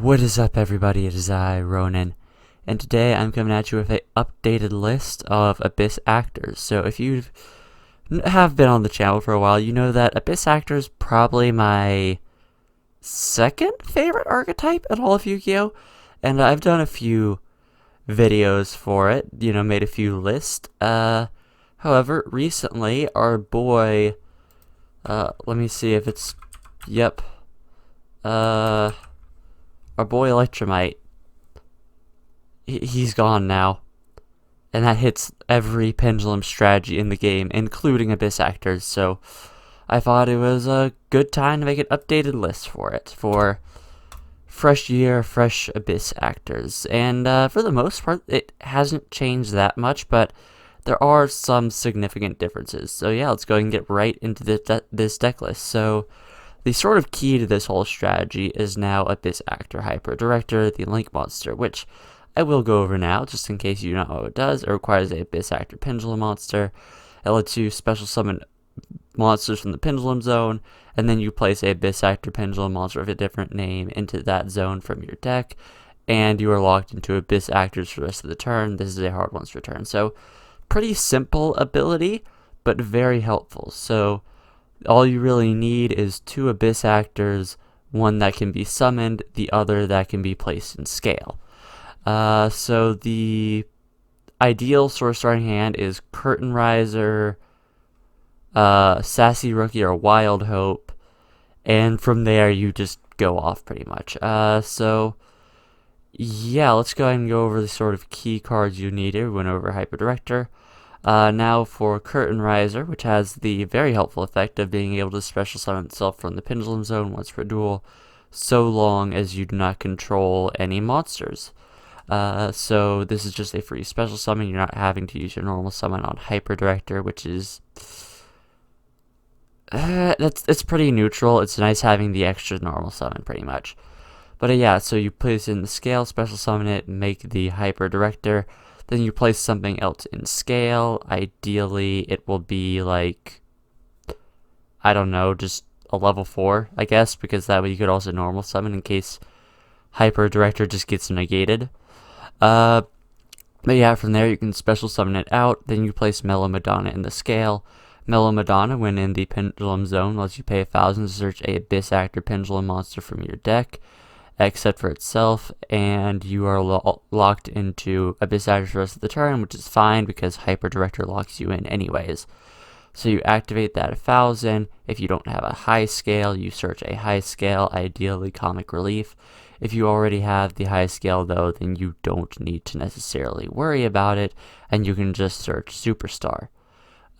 What is up, everybody? It is I, Ronin, and today I'm coming at you with an updated list of Abyss actors. So if you have been on the channel for a while, you know that Abyss actor is probably my second favorite archetype in all of Yu-Gi-Oh! And I've done a few videos for it, made a few lists. However, recently, our boy, let me see if it's, yep, our boy Electrumite, he's gone now. And that hits every pendulum strategy in the game, including Abyss actors, so I thought it was a good time to make an updated list for it, for fresh year, fresh Abyss actors. And for the most part, it hasn't changed that much, but there are some significant differences. So yeah, let's go ahead and get right into this deck list. So the sort of key to this whole strategy is now Abyss Actor Hyper Director, the Link Monster, which I will go over now, just in case you don't know what it does. It requires a Abyss Actor Pendulum Monster. It lets you special summon monsters from the Pendulum Zone, and then you place a Abyss Actor Pendulum Monster of a different name into that zone from your deck, and you are locked into Abyss Actors for the rest of the turn. This is a hard once per turn. So, pretty simple ability, but very helpful. So, all you really need is two Abyss Actors, one that can be summoned, the other that can be placed in scale. So the ideal sort of starting hand is Curtain Riser, Sassy Rookie, or Wild Hope, and from there you just go off pretty much. So yeah, let's go ahead and go over the sort of key cards you need here. We went over Hyper Director. Now for Curtain Riser, which has the very helpful effect of being able to special summon itself from the Pendulum Zone once per duel, so long as you do not control any monsters. So this is just a free special summon. You're not having to use your normal summon on Hyper Director, which is it's pretty neutral. It's nice having the extra normal summon, pretty much. But yeah, so you place it in the scale, special summon it, make the Hyper Director. Then you place something else in scale. Ideally, it will be like, I don't know, just a level 4, I guess, because that way you could also normal summon in case Hyper Director just gets negated. But yeah, from there you can special summon it out. Then you place Mellow Madonna in the scale. Mellow Madonna, when in the Pendulum Zone, lets you pay 1,000 to search a Abyss Actor Pendulum monster from your deck, except for itself, and you are locked into Abyss Actor for the rest of the turn, which is fine because Hyper Director locks you in anyways. So you activate that 1,000. If you don't have a high scale, you search a high scale, ideally Comic Relief. If you already have the high scale, though, then you don't need to necessarily worry about it, and you can just search Superstar.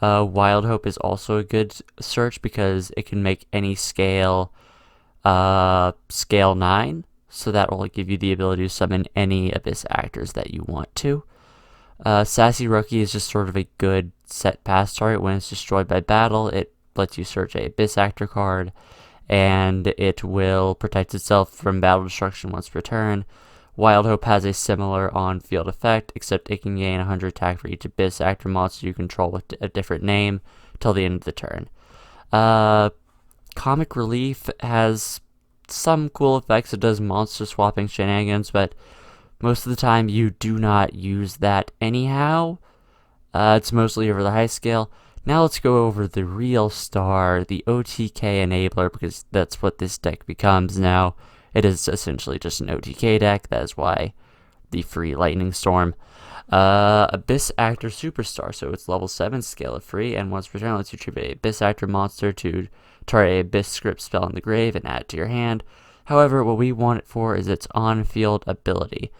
Wild Hope is also a good search because it can make any scale scale 9, so that will give you the ability to summon any Abyss actors that you want to. Sassy Rookie is just sort of a good set pass target. When it's destroyed by battle, it lets you search a Abyss actor card, and it will protect itself from battle destruction once per turn. Wild Hope has a similar on-field effect, except it can gain 100 attack for each Abyss actor monster you control with a different name till the end of the turn. Comic Relief has some cool effects. It does monster swapping shenanigans, but most of the time you do not use that anyhow. It's mostly over the high scale. Now let's go over the real star, the OTK enabler, because that's what this deck becomes now. It is essentially just an OTK deck. That is why the free Lightning Storm. Abyss Actor Superstar, so it's level 7, scale of free, and once per turn lets you tribute a Abyss Actor monster to target a Abyss script spell in the grave and add it to your hand. However, what we want it for is its on-field ability.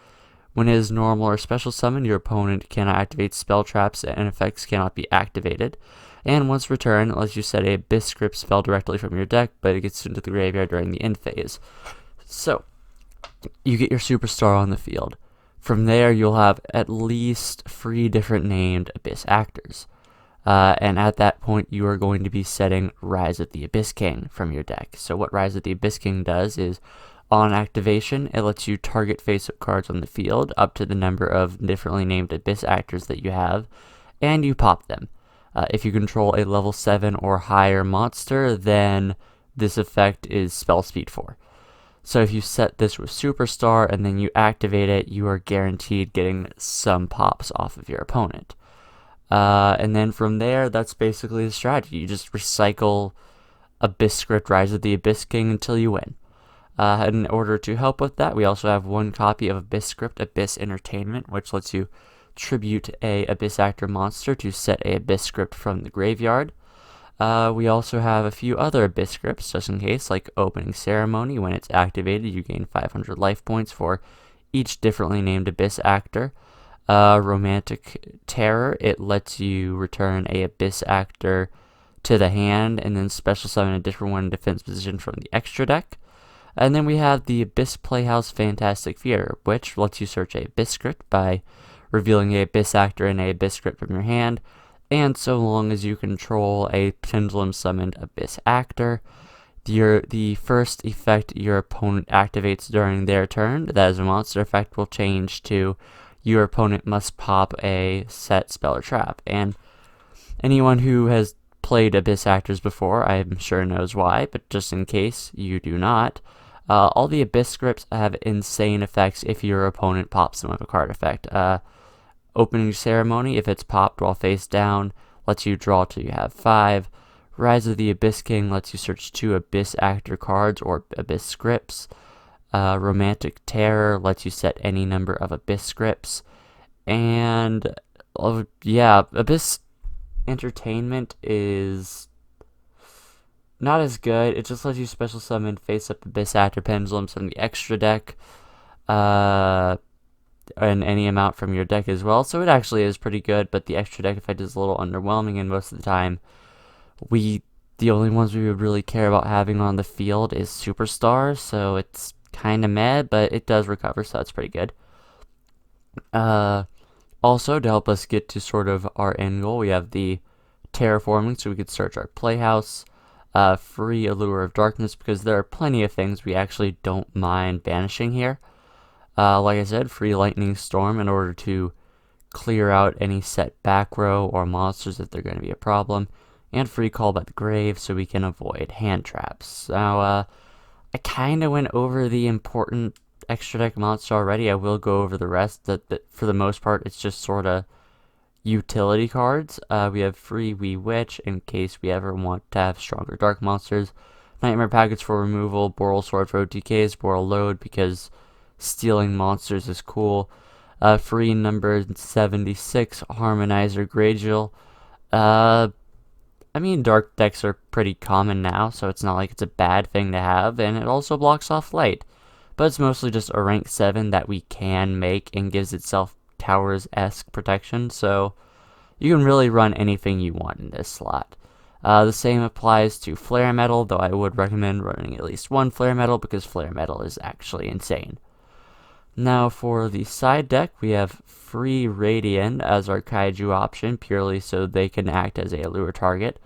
When it is normal or special summon, your opponent cannot activate spell traps and effects cannot be activated. And once per turn, it lets you set a Abyss script spell directly from your deck, but it gets into the graveyard during the end phase. So, you get your Superstar on the field. From there, you'll have at least 3 different named Abyss actors. And at that point, you are going to be setting Rise of the Abyss King from your deck. So what Rise of the Abyss King does is, on activation, it lets you target face-up cards on the field up to the number of differently named Abyss actors that you have, and you pop them. If you control a level 7 or higher monster, then this effect is spell speed 4. So if you set this with Superstar and then you activate it, you are guaranteed getting some pops off of your opponent. And then from there, that's basically the strategy. You just recycle Abyss Script Rise of the Abyss King until you win. In order to help with that, we also have one copy of Abyss Script, Abyss Entertainment, which lets you tribute a Abyss Actor monster to set a Abyss Script from the graveyard. We also have a few other Abyss Scripts, just in case, like Opening Ceremony. When it's activated, you gain 500 life points for each differently named Abyss Actor. Romantic Terror, it lets you return a Abyss Actor to the hand and then special summon a different one in defense position from the extra deck. And then we have the Abyss Playhouse Fantastic Theater, which lets you search a Abyss Script by revealing a Abyss Actor and a Abyss Script from your hand, and so long as you control a Pendulum Summoned Abyss Actor, the first effect your opponent activates during their turn, that is a monster effect, will change to your opponent must pop a set spell or trap. And anyone who has played Abyss Actors before, I'm sure knows why, but just in case you do not, all the Abyss Scripts have insane effects if your opponent pops them with a card effect. Opening Ceremony, if it's popped while face down, lets you draw till you have 5. Rise of the Abyss King lets you search 2 Abyss Actor cards or Abyss Scripts. Romantic Terror lets you set any number of Abyss Scripts. And, Abyss Entertainment is not as good. It just lets you special summon face-up Abyss Actor Pendulums from the extra deck. And any amount from your deck as well, so it actually is pretty good, but the extra deck effect is a little underwhelming, and most of the time, the only ones we would really care about having on the field is Superstars, so it's kind of meh, but it does recover, so that's pretty good. Also, to help us get to sort of our end goal, we have the Terraforming, so we could search our Playhouse, free Allure of Darkness, because there are plenty of things we actually don't mind banishing here. Like I said, free Lightning Storm in order to clear out any set back row or monsters if they're going to be a problem, and free Call by the Grave so we can avoid hand traps. Now, I kind of went over the important extra deck monster already. I will go over the rest, but for the most part, it's just sort of utility cards. We have free Wee Witch in case we ever want to have stronger dark monsters, Nightmare Packets for removal, Boral Sword for OTKs, Boral Load because stealing monsters is cool. Free number 76, Harmonizer Gradial. Dark decks are pretty common now, so it's not like it's a bad thing to have, and it also blocks off light. But it's mostly just a rank 7 that we can make and gives itself Towers-esque protection, so you can really run anything you want in this slot. The same applies to Flare Metal, though I would recommend running at least one Flare Metal because Flare Metal is actually insane. Now for the side deck, we have free Radiant as our Kaiju option, purely so they can act as a lure target.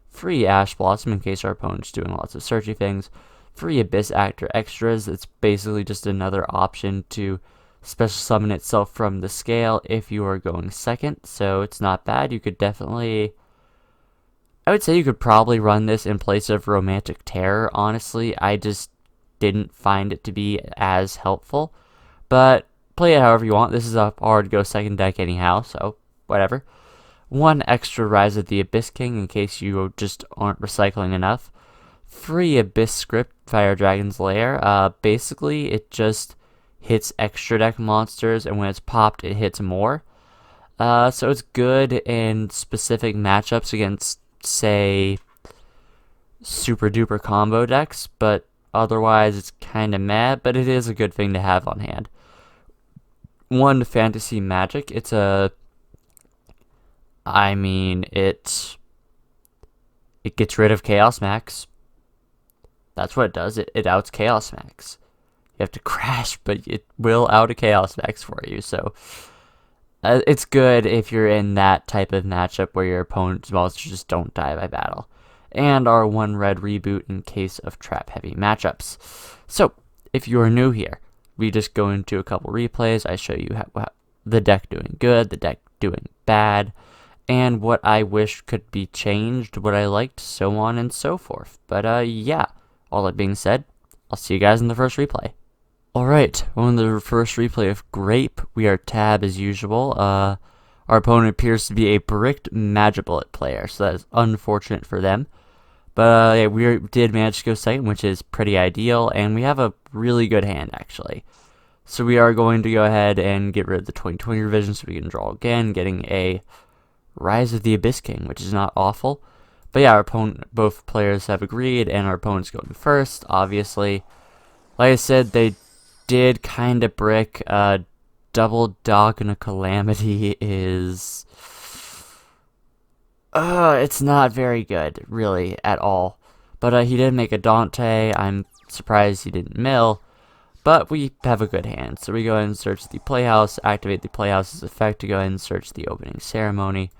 Free Ash Blossom in case our opponent's doing lots of searchy things. Free Abyss Actor Extras, it's basically just another option to special summon itself from the scale if you are going second, so it's not bad. You could definitely... I would say you could probably run this in place of Romantic Terror, honestly. I just didn't find it to be as helpful. But play it however you want. This is a hard go second deck anyhow, so whatever. One extra Rise of the Abyss King in case you just aren't recycling enough. Free Abyss Script, Fire Dragon's Lair. Basically, it just hits extra deck monsters, and when it's popped, it hits more. So it's good in specific matchups against, say, super duper combo decks, but otherwise it's kind of meh, but it is a good thing to have on hand. One, Fantasy Magic. It gets rid of Chaos Max. That's what it does. It outs Chaos Max. You have to crash, but it will out a Chaos Max for you, so it's good if you're in that type of matchup where your opponent's monsters just don't die by battle. And our 1 red reboot in case of trap heavy matchups. So, if you are new here, we just go into a couple replays. I show you how the deck doing good, the deck doing bad, and what I wish could be changed, what I liked, so on and so forth. But yeah, all that being said, I'll see you guys in the first replay. Alright, on the first replay of Grape, we are tab as usual. Our opponent appears to be a bricked Magibullet player, so that is unfortunate for them. But yeah, we did manage to go second, which is pretty ideal, and we have a really good hand, actually. So we are going to go ahead and get rid of the 2020 revision so we can draw again, getting a Rise of the Abyss King, which is not awful. But yeah, our opponent, both players have agreed, and our opponent's going first, obviously. Like I said, they did kind of brick. Double Dog and a Calamity is... it's not very good, really, at all. But he did make a Dante. I'm surprised he didn't mill. But we have a good hand, so we go ahead and search the Playhouse, activate the Playhouse's effect to go ahead and search the Opening Ceremony.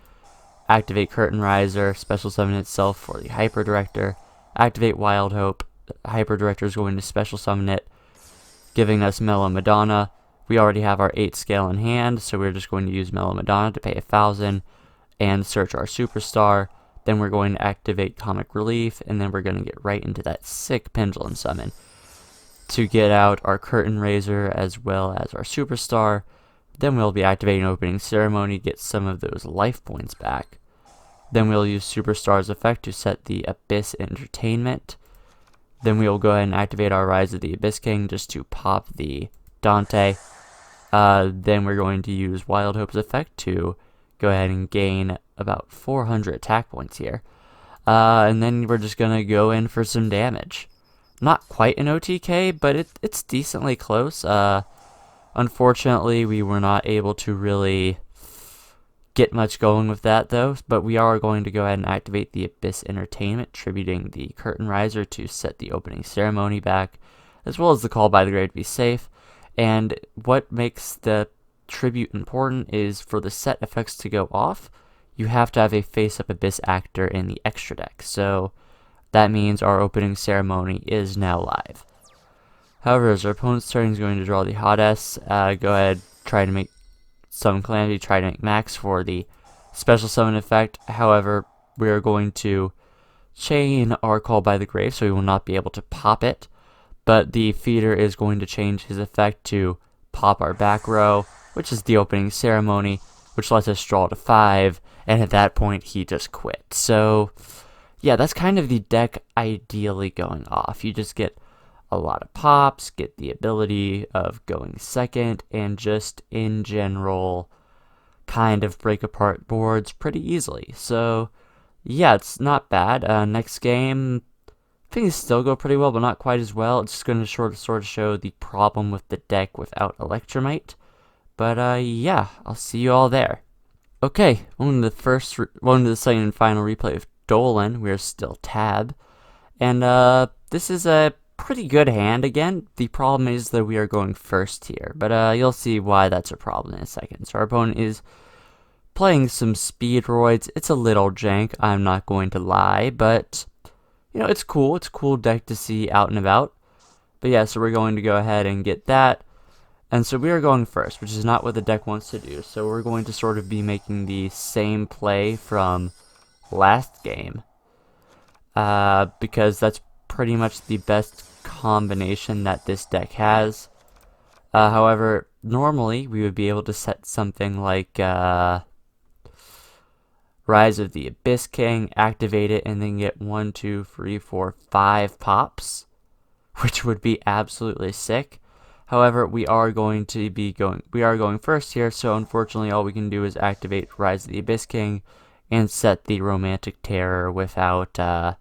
Activate Curtain Riser, special summon itself for the Hyper Director. Activate Wild Hope. The Hyper Director is going to special summon it, giving us Mellow Madonna. We already have our 8 scale in hand, so we're just going to use Mellow Madonna to pay 1,000 and search our Superstar. Then we're going to activate Comic Relief, and then we're going to get right into that sick Pendulum Summon to get out our Curtain Raiser as well as our Superstar. Then we'll be activating Opening Ceremony, get some of those life points back. Then we'll use Superstar's effect to set the Abyss Entertainment. Then we'll go ahead and activate our Rise of the Abyss King just to pop the Dante. Then we're going to use Wild Hope's effect to go ahead and gain about 400 attack points here. And then we're just going to go in for some damage. Not quite an OTK, but it's decently close. Unfortunately, we were not able to really get much going with that, though. But we are going to go ahead and activate the Abyss Entertainment, tributing the Curtain Riser to set the Opening Ceremony back, as well as the Call by the Grave to be safe. And what makes the tribute important is for the set effects to go off, you have to have a face-up Abyss actor in the extra deck. So that means our Opening Ceremony is now live. However, as our opponent's turn is going to draw the Hot S, go ahead, try to make Summon Calamity, try to make max for the special summon effect. However, we are going to chain our Call by the Grave, so we will not be able to pop it. But the feeder is going to change his effect to pop our back row, which is the Opening Ceremony, which lets us draw to 5, and at that point he just quit. So yeah, that's kind of the deck ideally going off. You just get a lot of pops, get the ability of going second, and just in general kind of break apart boards pretty easily. So yeah, it's not bad. Next game, things still go pretty well, but not quite as well. It's just going to sort of show the problem with the deck without Electrumite. But yeah, I'll see you all there. Okay, on to the second and final replay of Dolan. We're still tab, and this is a pretty good hand again. The problem is that we are going first here, but you'll see why that's a problem in a second. So our opponent is playing some Speedroids. It's a little jank, I'm not going to lie, but you know, it's cool. It's a cool deck to see out and about. But yeah, so we're going to go ahead and get that. And so we are going first, which is not what the deck wants to do. So we're going to sort of be making the same play from last game, because that's pretty much the best combination that this deck has. However, normally we would be able to set something like Rise of the Abyss King, activate it, and then get 1, 2, 3, 4, 5 pops, which would be absolutely sick. However, we are going first here, so unfortunately all we can do is activate Rise of the Abyss King and set the Romantic Terror without a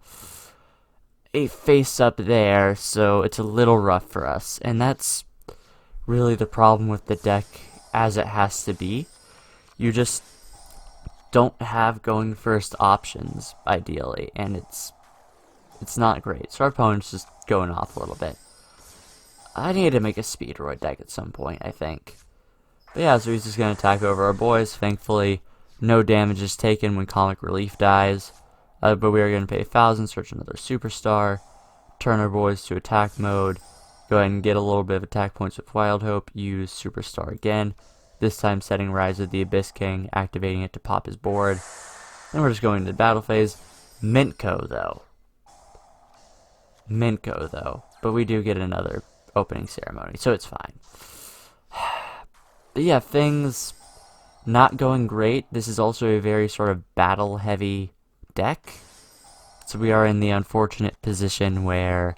face up there, so it's a little rough for us. And that's really the problem with the deck as it has to be. You just don't have going first options, ideally, and it's not great. So our opponent's just going off a little bit. I need to make a Speedroid deck at some point, I think. But yeah, so he's just going to attack over our boys. Thankfully, no damage is taken when Comic Relief dies. But we are going to pay 1,000, search another Superstar, turn our boys to attack mode, go ahead and get a little bit of attack points with Wild Hope, use Superstar again, this time setting Rise of the Abyss King, activating it to pop his board. Then we're just going to the battle phase. Mintco, though. but we do get another opening ceremony, so it's fine. But yeah, things not going great. This is also a very sort of battle-heavy deck, so we are in the unfortunate position where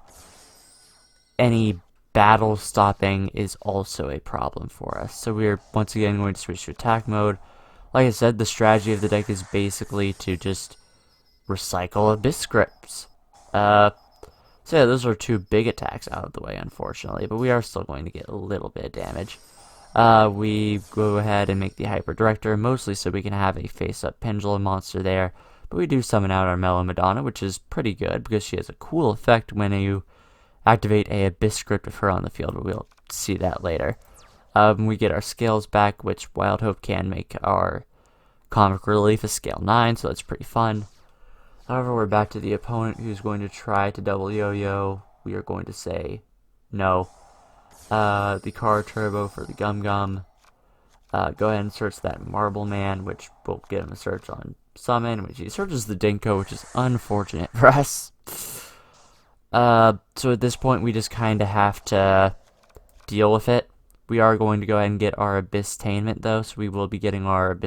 any battle stopping is also a problem for us. So we're once again going to switch to attack mode. Like I said, the strategy of the deck is basically to just recycle Abyss Scripts. So yeah, those are two big attacks out of the way, unfortunately, but we are still going to get a little bit of damage. We go ahead and make the Hyper Director, mostly so we can have a face-up Pendulum monster there, but we do summon out our Mellow Madonna, which is pretty good, because she has a cool effect when you activate a Abyss Script of her on the field, but we'll see that later. We get our scales back, which Wild Hope can make our Comic Relief a scale 9, so that's pretty fun. However, we're back to the opponent who's going to try to double yo-yo. We are going to say no. The Car Turbo for the Gum Gum. Go ahead and search that Marble Man, which will get him a search on Summon, which he searches the Dinko, which is unfortunate for us. So at this point, we just kind of have to deal with it. We are going to go ahead and get our Abyss-tainment, though, so we will be getting our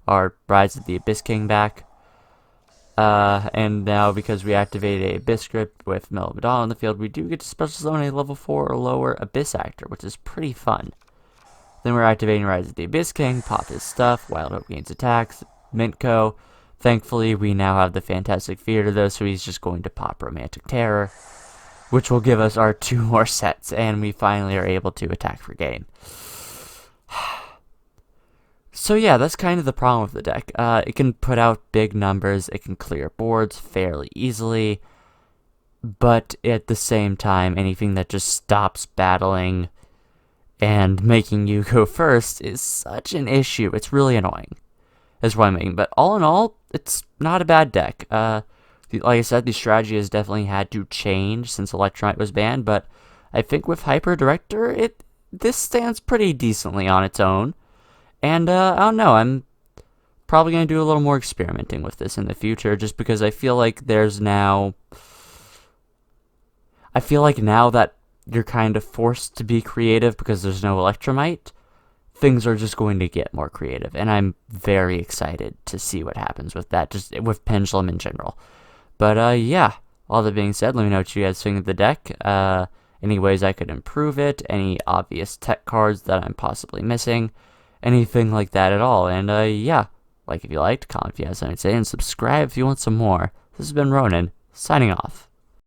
our Rise of the Abyss King back. And now, because we activated a Abyss Script with Mellow Madonna on the field, we do get to special summon a level 4 or lower Abyss Actor, which is pretty fun. Then we're activating Rise of the Abyss King, pop his stuff, Wild Hope gains attacks, Mintco. Thankfully, we now have the Fantastic Theater, though, so he's just going to pop Romantic Terror, which will give us our 2 more sets, and we finally are able to attack for gain. So yeah, that's kind of the problem with the deck. It can put out big numbers, it can clear boards fairly easily, but at the same time, anything that just stops battling and making you go first is such an issue. It's really annoying. That's what I mean. But all in all, it's not a bad deck. Like I said, the strategy has definitely had to change since electrumite was banned, but I think with Hyper Director, this stands pretty decently on its own. And, I don't know, I'm probably going to do a little more experimenting with this in the future, just because I feel like now that you're kind of forced to be creative because there's no electrumite, things are just going to get more creative, and I'm very excited to see what happens with that, just with Pendulum in general. But, yeah, all that being said, let me know what you guys think of the deck, any ways I could improve it, any obvious tech cards that I'm possibly missing, anything like that at all. And yeah, like if you liked, comment if you have something to say, and subscribe if you want some more. This has been Ronin, signing off.